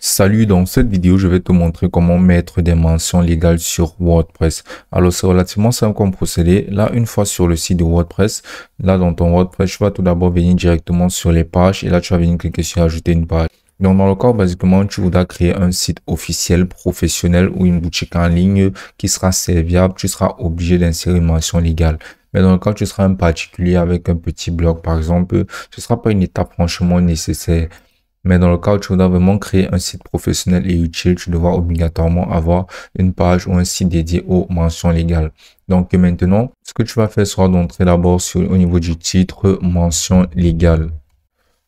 Salut, dans cette vidéo, je vais te montrer comment mettre des mentions légales sur WordPress. Alors, c'est relativement simple comme procédé. Là, une fois sur le site de WordPress, là, dans ton WordPress, tu vas tout d'abord venir directement sur les pages et là, tu vas venir cliquer sur ajouter une page. Donc, dans le cas, basiquement, tu voudras créer un site officiel, professionnel ou une boutique en ligne qui sera serviable. Tu seras obligé d'insérer une mention légale. Mais dans le cas où tu seras un particulier avec un petit blog, par exemple, ce ne sera pas une étape franchement nécessaire. Mais dans le cas où tu voudras vraiment créer un site professionnel et utile, tu devras obligatoirement avoir une page ou un site dédié aux mentions légales. Donc maintenant, ce que tu vas faire sera d'entrer d'abord au niveau du titre mention légale.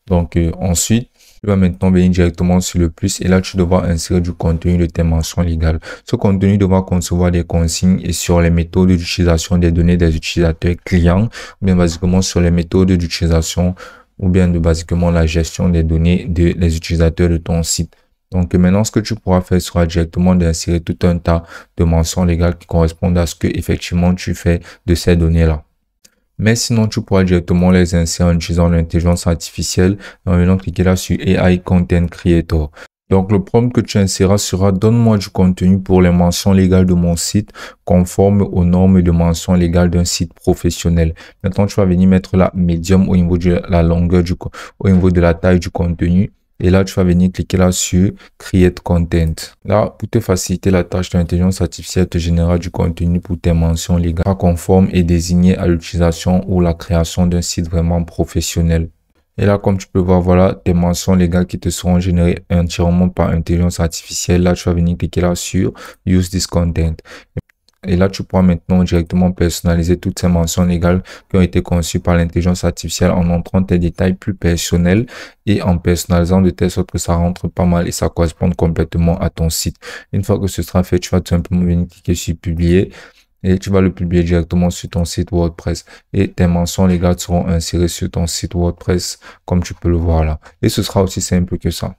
Donc ensuite, tu vas maintenant venir directement sur le plus et là, tu devras insérer du contenu de tes mentions légales. Ce contenu devra concevoir des consignes et sur les méthodes d'utilisation des données des utilisateurs clients ou bien basiquement sur les méthodes d'utilisation ou bien de basiquement la gestion des données des utilisateurs de ton site. Donc maintenant, ce que tu pourras faire sera directement d'insérer tout un tas de mentions légales qui correspondent à ce que effectivement tu fais de ces données-là. Mais sinon, tu pourras directement les insérer en utilisant l'intelligence artificielle en venant cliquer là sur AI Content Creator. Donc, le prompt que tu inséreras sera donne-moi du contenu pour les mentions légales de mon site conforme aux normes de mention légale d'un site professionnel. Maintenant, tu vas venir mettre la médium au niveau de la longueur au niveau de la taille du contenu. Et là, tu vas venir cliquer là sur Create Content. Là, pour te faciliter la tâche, l'intelligence artificielle te générera du contenu pour tes mentions légales conformes et désignées à l'utilisation ou la création d'un site vraiment professionnel. Et là, comme tu peux voir, voilà tes mentions légales qui te seront générées entièrement par intelligence artificielle. Là, tu vas venir cliquer là sur Use this content. Et là, tu pourras maintenant directement personnaliser toutes ces mentions légales qui ont été conçues par l'intelligence artificielle en entrant tes détails plus personnels et en personnalisant de telle sorte que ça rentre pas mal et ça corresponde complètement à ton site. Une fois que ce sera fait, tu vas tout simplement venir cliquer sur publier et tu vas le publier directement sur ton site WordPress et tes mentions légales seront insérées sur ton site WordPress comme tu peux le voir là. Et ce sera aussi simple que ça.